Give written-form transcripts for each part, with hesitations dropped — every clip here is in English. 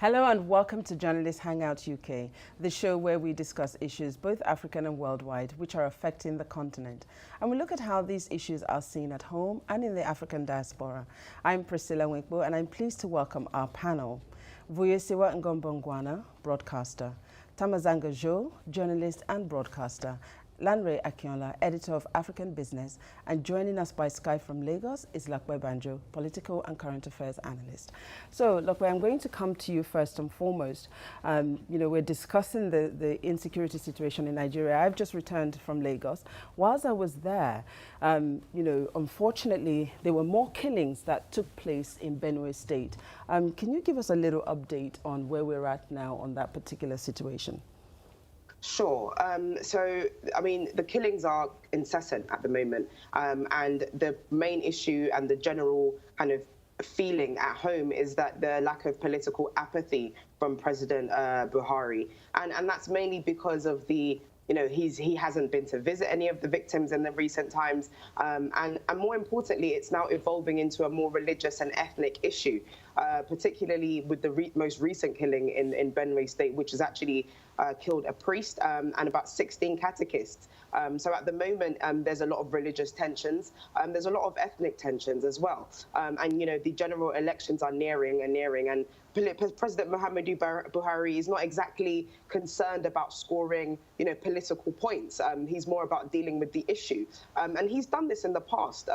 Hello and welcome to Journalist Hangout UK, the show where we discuss issues both African and worldwide which are affecting the continent. And we look at how these issues are seen at home and in the African diaspora. I'm Priscilla Winkbo and I'm pleased to welcome our panel. Vuyesiwa Ngombongwana, broadcaster. Tamazanga Jo, journalist and broadcaster. Lanre Akinola, editor of African Business, and joining us by Skype from Lagos is Lakwe Banjo, political and current affairs analyst. So, Lakwe, I'm going to come to you first and foremost. We're discussing the insecurity situation in Nigeria. I've just returned from Lagos. Whilst I was there, unfortunately, there were more killings that took place in Benue State. Can you give us a little update on where we're at now on that particular situation? Sure. The killings are incessant at the moment. And the main issue and the general kind of feeling at home is that the lack of political apathy from President Buhari. And that's mainly because of he hasn't been to visit any of the victims in the recent times. And more importantly, it's now evolving into a more religious and ethnic issue, particularly with the most recent killing in Benue State, which has actually killed a priest and about 16 catechists. So at the moment, there's a lot of religious tensions. There's a lot of ethnic tensions as well. The general elections are nearing. And President Muhammadu Buhari is not exactly concerned about scoring, political points. He's more about dealing with the issue. And he's done this in the past.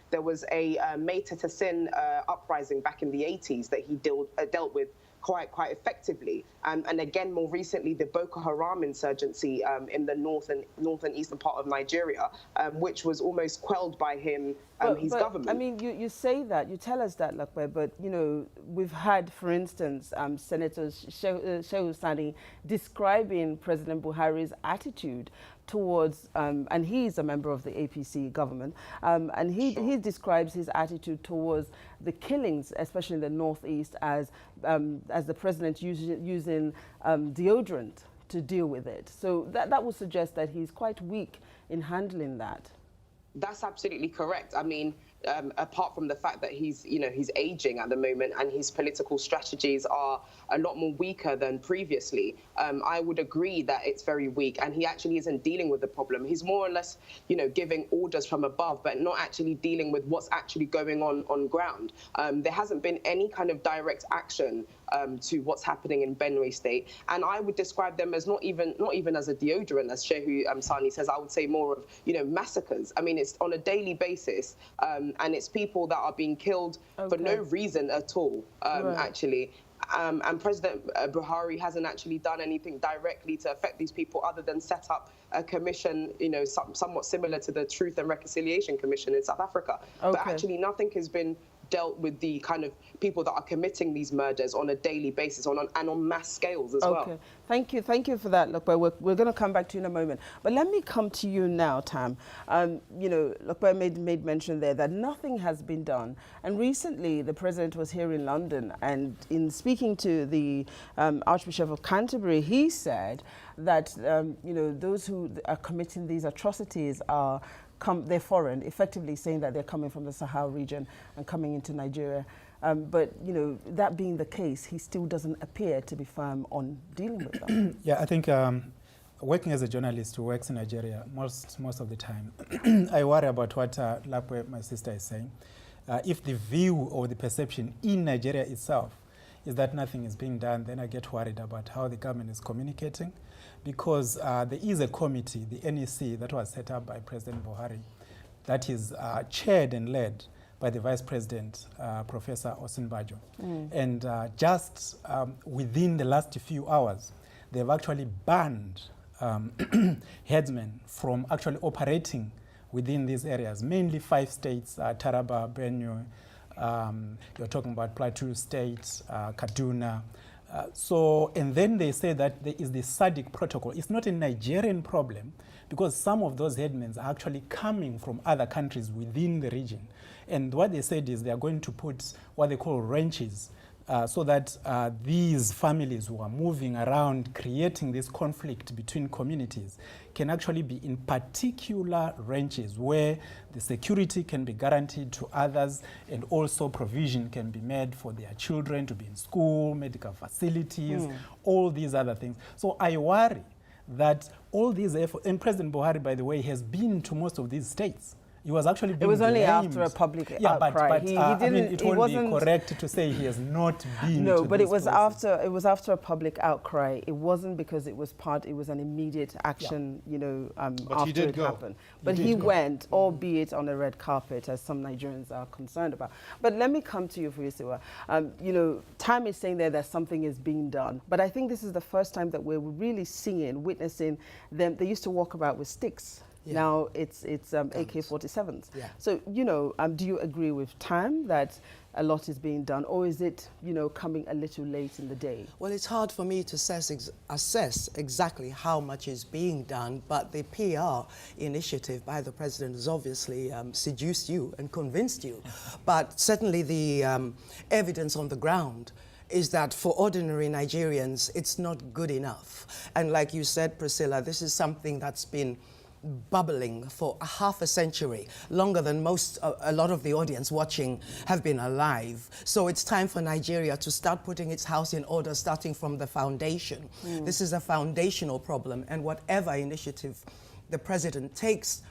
There was a Maita to Sin uprising back in the 80s that he dealt with quite effectively. And again, more recently, the Boko Haram insurgency in the north and eastern part of Nigeria, which was almost quelled by his government. I mean, you say that, you tell us that, Lakwe, but, we've had, for instance, Senator Shehu Sani describing President Buhari's attitude towards, and he's a member of the APC government, and he describes his attitude towards the killings, especially in the northeast, as the president using deodorant to deal with it. So that would suggest that he's quite weak in handling that. That's absolutely correct. I mean, apart from the fact that he's aging at the moment and his political strategies are a lot more weaker than previously, I would agree that it's very weak, and he actually isn't dealing with the problem. He's more or less, giving orders from above, but not actually dealing with what's actually going on ground. There hasn't been any kind of direct action to what's happening in Benue State, and I would describe them as not even as a deodorant, as Shehu Sani says. I would say more of massacres. I mean, it's on a daily basis, and it's people that are being killed for no reason at all, actually. And President Buhari hasn't actually done anything directly to affect these people other than set up a commission, somewhat similar to the Truth and Reconciliation Commission in South Africa. But actually nothing has been dealt with the kind of people that are committing these murders on a daily basis and on mass scales as well. Thank you for that, Lokwe. We're going to come back to you in a moment. But let me come to you now, Tam. Lokwe made mention there that nothing has been done. And recently, the president was here in London, and in speaking to the Archbishop of Canterbury, he said that, those who are committing these atrocities they're foreign, effectively saying that they're coming from the Sahel region and coming into Nigeria. But, that being the case, he still doesn't appear to be firm on dealing with them. Yeah, I think working as a journalist who works in Nigeria most of the time, I worry about what Lapwe, my sister, is saying. If the view or the perception in Nigeria itself is that nothing is being done, then I get worried about how the government is communicating. Because there is a committee, the NEC, that was set up by President Buhari, that is chaired and led by the Vice President, Professor Osinbajo. And just within the last few hours, they've actually banned headsmen from actually operating within these areas, mainly 5 states, Taraba, Benue, you're talking about Plateau State, Kaduna. And then they say that there is the SADC protocol. It's not a Nigerian problem because some of those headmen are actually coming from other countries within the region. And what they said is they are going to put what they call wrenches so that these families who are moving around, creating this conflict between communities, can actually be in particular ranches where the security can be guaranteed to others, and also provision can be made for their children to be in school, medical facilities, all these other things. So I worry that all these efforts, and President Buhari, by the way, has been to most of these states. He was actually being It was only blamed. after a public Yeah, outcry. but He I didn't. mean, it he won't wasn't be correct to say he has not been. No, to but these it was places. after a public outcry. It wasn't because it was an immediate action, you know, after it happened. But he went, albeit on a red carpet, as some Nigerians are concerned about. But let me come to you, Fuisiwa. You know, Time is saying there that something is being done, but I think this is the first time that we're really seeing, witnessing them. They used to walk about with sticks. Yeah. Now it's AK-47s. Yeah. So, you know, do you agree with Tam that a lot is being done, or is it, you know, coming a little late in the day? Well, it's hard for me to assess exactly how much is being done, but the PR initiative by the president has obviously seduced you and convinced you. But certainly the evidence on the ground is that for ordinary Nigerians, it's not good enough. And like you said, Priscilla, this is something that's been bubbling for half a century, longer than a lot of the audience watching have been alive. So it's time for Nigeria to start putting its house in order, starting from the foundation. This is a foundational problem, and whatever initiative the president takes,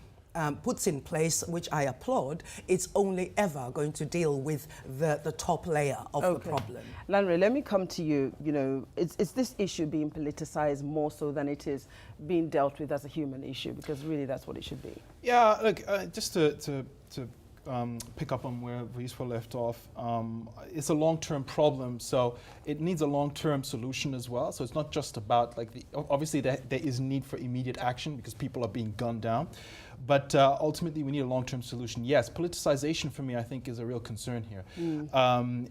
puts in place, which I applaud, it's only ever going to deal with the top layer of the problem. Lanre, let me come to you. You know, is this issue being politicized more so than it is being dealt with as a human issue? Because really that's what it should be. Yeah, look, just to pick up on where Fuisiwa left off, it's a long-term problem, so it needs a long-term solution as well. So it's not just about, like, obviously there is need for immediate action because people are being gunned down, but ultimately we need a long-term solution. Yes, politicization for me, I think, is a real concern here.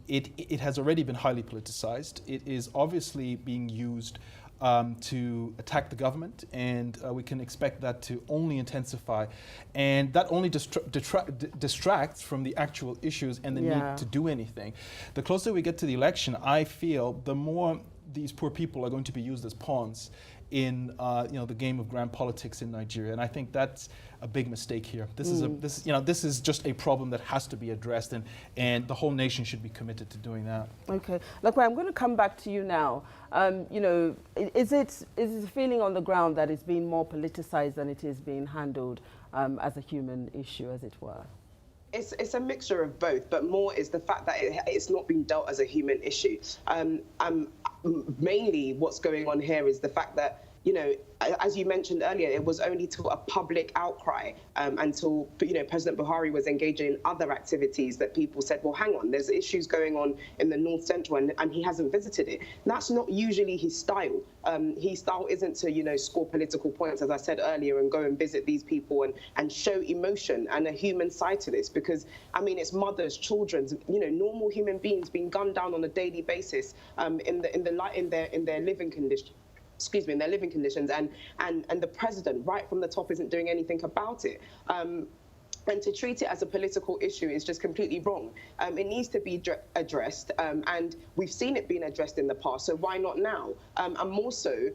It has already been highly politicized. It is obviously being used to attack the government, and we can expect that to only intensify, and that only distracts from the actual issues and the need to do anything. The closer we get to the election, I feel the more these poor people are going to be used as pawns in the game of grand politics in Nigeria, and I think that's a big mistake here. This is just a problem that has to be addressed, and the whole nation should be committed to doing that. Okay, look, I'm going to come back to you now. You know, is it a feeling on the ground that it's being more politicized than it is being handled as a human issue, as it were? It's a mixture of both, but more is the fact that it's not being dealt as a human issue. Mainly what's going on here is the fact that, you know, as you mentioned earlier, it was only till a public outcry until, you know, President Buhari was engaging in other activities that people said, well, hang on, there's issues going on in the North Central, and he hasn't visited it. That's not usually his style. His style isn't to, you know, score political points, as I said earlier, and go and visit these people and show emotion and a human side to this, because, I mean, it's mothers, children, you know, normal human beings being gunned down on a daily basis in their living conditions. Excuse me, in their living conditions, and the president, right from the top, isn't doing anything about it. And to treat it as a political issue is just completely wrong. It needs to be addressed, and we've seen it being addressed in the past, so why not now? And more so,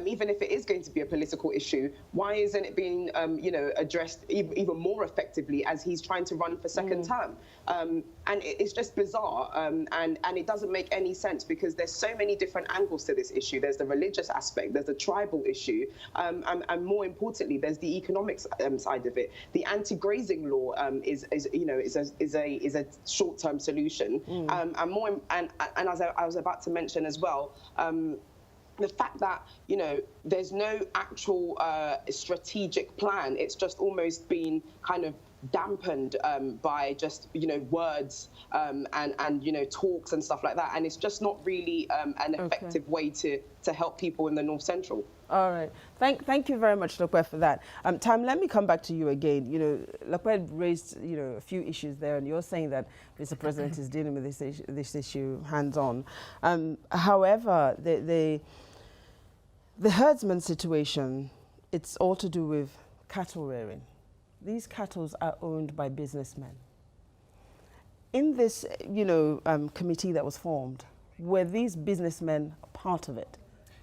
even if it is going to be a political issue, why isn't it being, you know, addressed even more effectively as he's trying to run for second term? And it's just bizarre, and it doesn't make any sense, because there's so many different angles to this issue. There's the religious aspect, there's the tribal issue, and more importantly, there's the economic side of it. The anti-grazing law is a short-term solution, and as I was about to mention as well. The fact that, you know, there's no actual strategic plan, it's just almost been kind of dampened by just, you know, words and you know, talks and stuff like that, and it's just not really an effective way to help people in the North Central. All right. Thank you very much, Lokwe, for that. Tam, let me come back to you again. You know, Lokwe raised, you know, a few issues there, and you're saying that Mr. President is dealing with this issue hands-on. However, the herdsman situation, it's all to do with cattle rearing. These cattle are owned by businessmen. In this, you know, committee that was formed, Were these businessmen part of it?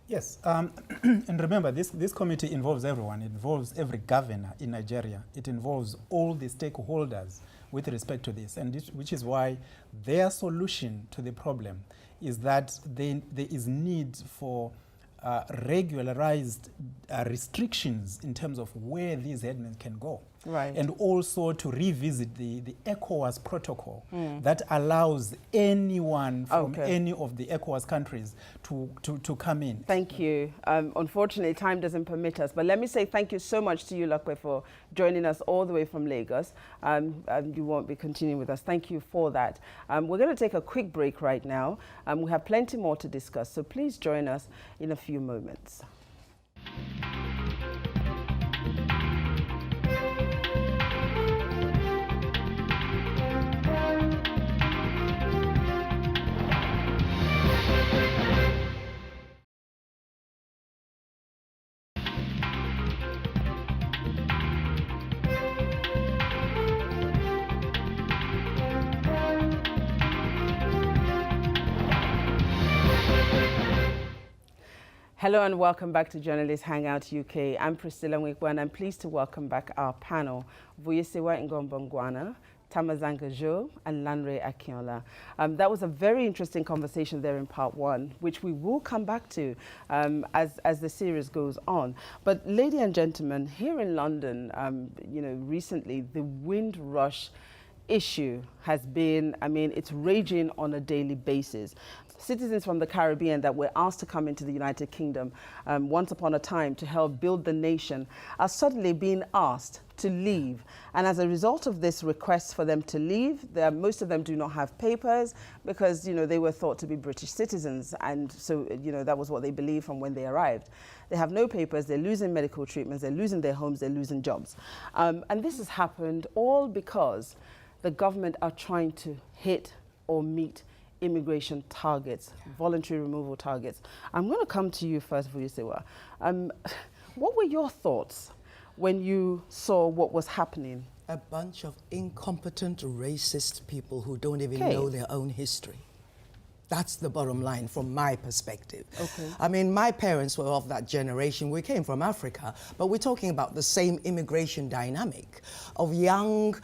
Yes, and remember, this committee involves everyone. It involves every governor in Nigeria. It involves all the stakeholders with respect to this, and which is why their solution to the problem is that there is need for regularized restrictions in terms of where these headmen can go. Right. And also to revisit the ECOWAS protocol that allows anyone from any of the ECOWAS countries to come in. Thank you. Unfortunately, time doesn't permit us, but let me say thank you so much to you, Lakwe, for joining us all the way from Lagos. You won't be continuing with us. Thank you for that. We're going to take a quick break right now. We have plenty more to discuss, so please join us in a few moments. Hello and welcome back to Journalist Hangout UK. I'm Priscilla Nwikwa and I'm pleased to welcome back our panel, Vuyisewa Ngombongwana, Tamazanga Jo, and Lanre Akinola. That was a very interesting conversation there in part one, which we will come back to as the series goes on. But ladies and gentlemen, here in London, recently the Windrush issue has been, it's raging on a daily basis. Citizens from the Caribbean that were asked to come into the United Kingdom once upon a time to help build the nation are suddenly being asked to leave. And as a result of this request for them to leave, most of them do not have papers because, they were thought to be British citizens. And so, that was what they believed from when they arrived. They have no papers, they're losing medical treatments, they're losing their homes, they're losing jobs. And this has happened all because the government are trying to hit or meet immigration targets, voluntary removal targets. I'm going to come to you first, Vuyisewa. What were your thoughts when you saw what was happening? A bunch of incompetent, racist people who don't even know their own history. That's the bottom line from my perspective. Okay. My parents were of that generation. We came from Africa, but we're talking about the same immigration dynamic of young,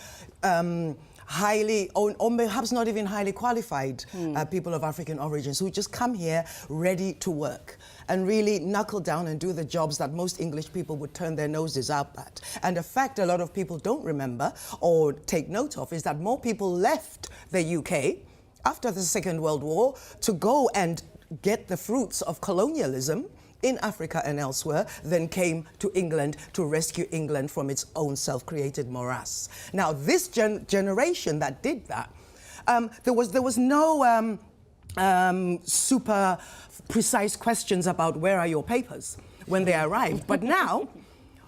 highly, or perhaps not even highly qualified people of African origins who just come here ready to work and really knuckle down and do the jobs that most English people would turn their noses up at. And a fact a lot of people don't remember or take note of is that more people left the UK after the Second World War to go and get the fruits of colonialism in Africa and elsewhere, then came to England to rescue England from its own self-created morass. Now, this generation that did that, there was no super precise questions about where are your papers when they arrived. But now,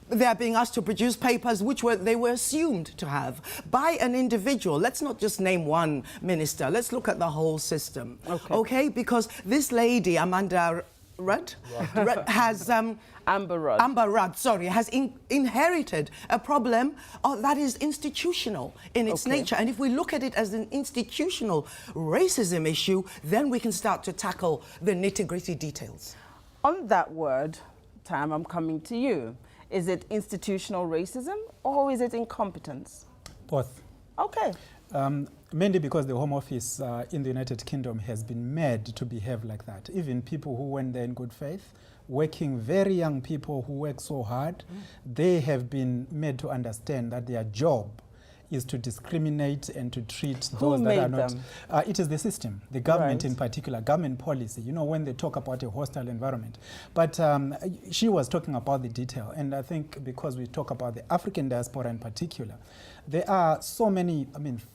they are being asked to produce papers which they were assumed to have by an individual. Let's not just name one minister. Let's look at the whole system. Okay? Because this lady, Amber Rudd has inherited a problem that is institutional in its nature. And if we look at it as an institutional racism issue, then we can start to tackle the nitty-gritty details. On that word, Tam, I'm coming to you. Is it institutional racism or is it incompetence? Both. Okay. Mainly because the Home Office in the United Kingdom has been made to behave like that. Even people who went there in good faith, working, very young people who work so hard, they have been made to understand that their job is to discriminate and to treat those that are not. It is the system, the government in particular, government policy, when they talk about a hostile environment. But she was talking about the detail, and I think because we talk about the African diaspora in particular, there are so many,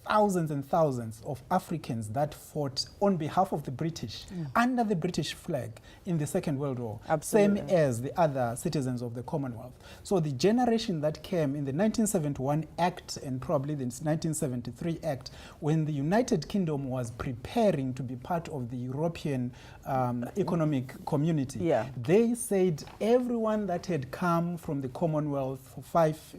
thousands and thousands of Africans that fought on behalf of the British, under the British flag in the Second World War, same as the other citizens of the Commonwealth. So the generation that came in the 1971 Act and probably the 1973 Act, when the United Kingdom was preparing to be part of the European economic community, they said everyone that had come from the Commonwealth for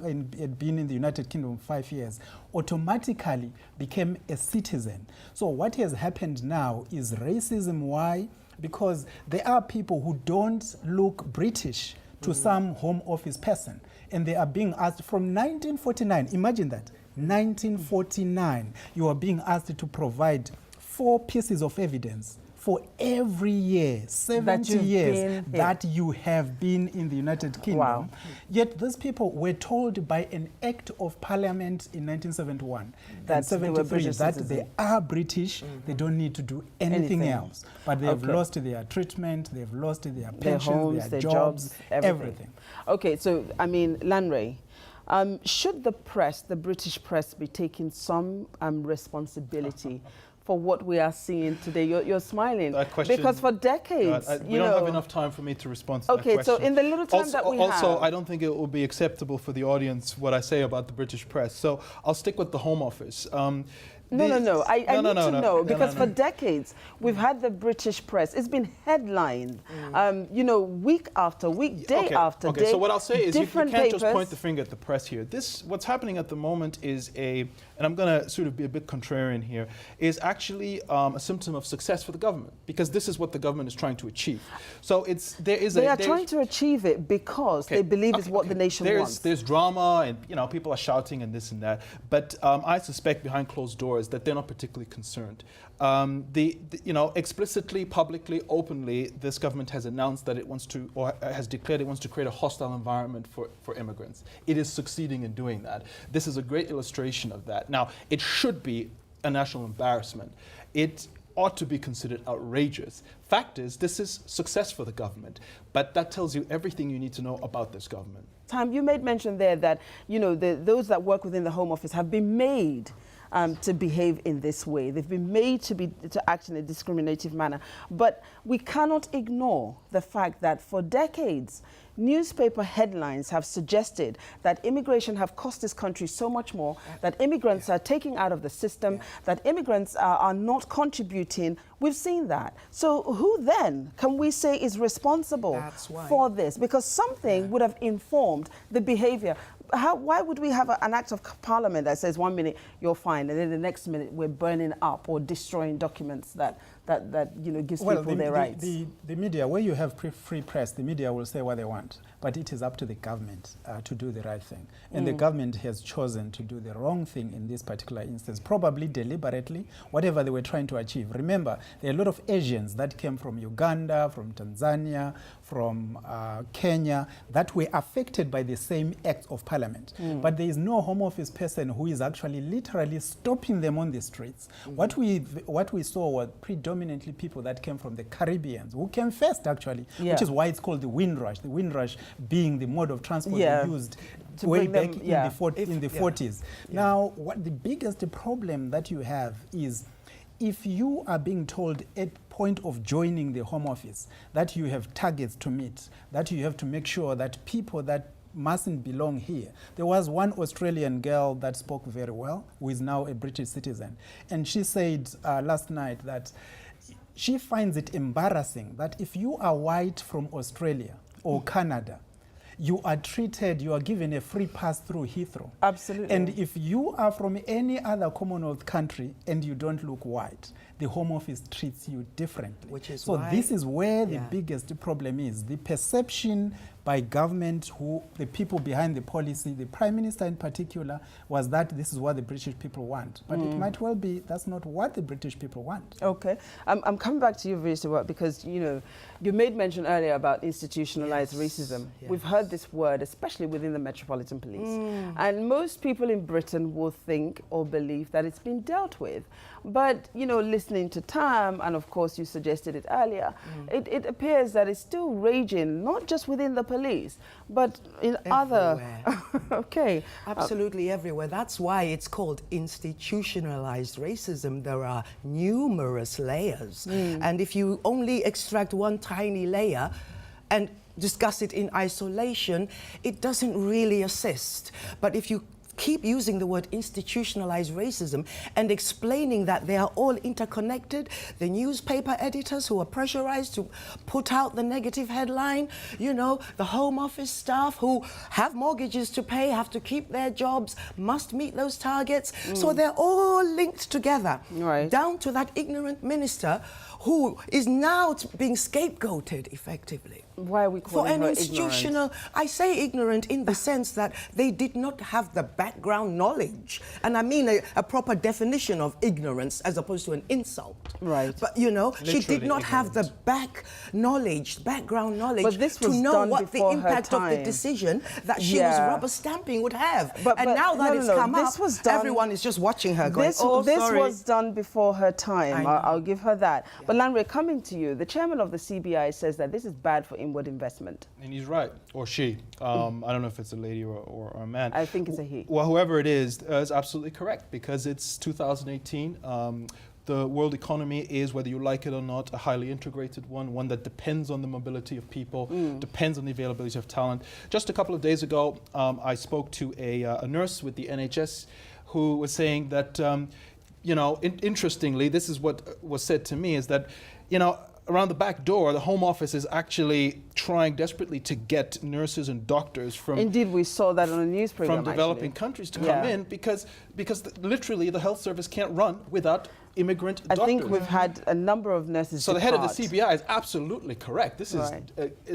had been in the United Kingdom 5 5 years, automatically became a citizen. So what has happened now is racism. Why? Because there are people who don't look British to some Home Office person, and they are being asked from 1949, imagine that, 1949, you are being asked to provide 4 pieces of evidence for every year, 70 years that you have been in the United Kingdom. Wow. Yet these people were told by an Act of Parliament in 1971 and 73 that they are British, they don't need to do anything else. But they have lost their treatment, they've lost their pensions, homes, their jobs, everything. Okay, so, I mean, Lanre, should the press, the British press, be taking some responsibility for what we are seeing today? You're smiling. Because for decades, we don't have enough time for me to respond to that question. Okay, so in the little time that we have... Also, I don't think it will be acceptable for the audience what I say about the British press. So I'll stick with the Home Office. I need to know, because for decades, we've had the British press. It's been headlined, you know, week after week, day after day. So what I'll say is you can't papers. just point the finger at the press here. What's happening at the moment is and I'm going to sort of be a bit contrarian here, is actually a symptom of success for the government, because this is what the government is trying to achieve. So they are trying to achieve it because they believe it's what the nation wants. There's drama, and you know, people are shouting and this and that. But I suspect behind closed doors that they're not particularly concerned. You know, explicitly, publicly, openly, this government has announced that it wants to, or has declared it wants to create a hostile environment for immigrants. It is succeeding in doing that. This is a great illustration of that. Now, it should be a national embarrassment. It ought to be considered outrageous. Fact is, this is success for the government, but that tells you everything you need to know about this government. Tam, you made mention there that, you know, those that work within the Home Office have been made to behave in this way. They've been made to act in a discriminative manner. But we cannot ignore the fact that for decades, newspaper headlines have suggested that immigration have cost this country so much more, that immigrants are taking out of the system, that immigrants are not contributing. We've seen that. So who then can we say is responsible for this? Because something would have informed the behavior. Why would we have an act of parliament that says 1 minute you're fine and then the next minute we're burning up or destroying documents that you know, gives people their rights? The media, where you have free press, the media will say what they want, but it is up to the government to do the right thing. And the government has chosen to do the wrong thing in this particular instance, probably deliberately, whatever they were trying to achieve. Remember, there are a lot of Asians that came from Uganda, from Tanzania, from Kenya, that were affected by the same act of parliament. But there is no Home Office person who is actually literally stopping them on the streets. What we saw were predominantly people that came from the Caribbean, who came first actually, which is why it's called the Windrush. The Windrush being the mode of transport they used way back in the 40s. Now, what the biggest problem that you have is, if you are being told at point of joining the Home Office that you have targets to meet, that you have to make sure that people that mustn't belong here. There was one Australian girl that spoke very well, who is now a British citizen. And she said last night that she finds it embarrassing that if you are white from Australia or Canada, you are given a free pass through Heathrow. Absolutely. And if you are from any other Commonwealth country and you don't look white, the Home Office treats you differently. Which is so this is where the biggest problem is. The perception by government, the people behind the policy, the Prime Minister in particular, was that this is what the British people want. But it might well be that's not what the British people want. Okay. I'm coming back to you, Virisa, because, you know, you made mention earlier about institutionalized racism. Yes. We've heard this word, especially within the Metropolitan Police. And most people in Britain will think or believe that it's been dealt with. But, you know, listening to Tam, and of course you suggested it earlier, it appears that it's still raging, not just within the police, but in everywhere. Okay. Absolutely everywhere. That's why it's called institutionalized racism. There are numerous layers. And if you only extract one tiny layer and discuss it in isolation, it doesn't really assist. But if you keep using the word institutionalized racism and explaining that they are all interconnected. The newspaper editors who are pressurized to put out the negative headline, you know, the Home Office staff who have mortgages to pay, have to keep their jobs, must meet those targets. So they're all linked together, down to that ignorant minister who is now being scapegoated effectively. Why are we calling her institutional? I say ignorant in the sense that they did not have the background knowledge, and I mean a proper definition of ignorance as opposed to an insult. Right. But you know, Literally she did not have the background knowledge But this was to know done what the before her impact of the time. decision that she was rubber stamping would have. But now that it's come this up, was done, everyone is just watching her going, this sorry. was done before her time. I'll give her that. Yeah. But Lanre, coming to you, the chairman of the CBI says that this is bad for inward investment. And he's right, or she. I don't know if it's a lady or a man. I think it's a he. Well, whoever it is absolutely correct, because it's 2018. The world economy is, whether you like it or not, a highly integrated one that depends on the mobility of people, depends on the availability of talent. Just a couple of days ago, I spoke to a nurse with the NHS who was saying that, you know, interestingly, this is what was said to me, is that, you know, around the back door, the Home Office is actually trying desperately to get nurses and doctors from... Indeed, we saw that on a news program, from developing countries to come in, because literally the health service can't run without immigrant doctors. I think we've had a number of nurses So depart. the head of the CBI is absolutely correct. This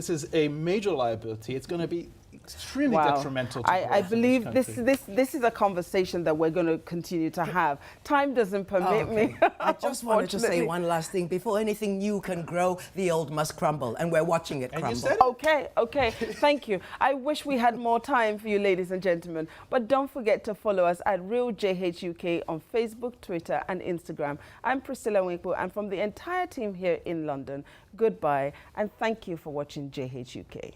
is a major liability. It's going to be extremely detrimental to I growth in believe this this is a conversation that we're going to continue to have. Time doesn't permit me. I just wanted to say one last thing. Before anything new can grow, the old must crumble, and we're watching it crumble. You said it. Okay, thank you. I wish we had more time for you, ladies and gentlemen, but don't forget to follow us at RealJHUK on Facebook, Twitter and Instagram. I'm Priscilla Winkle, and from the entire team here in London, goodbye and thank you for watching JHUK.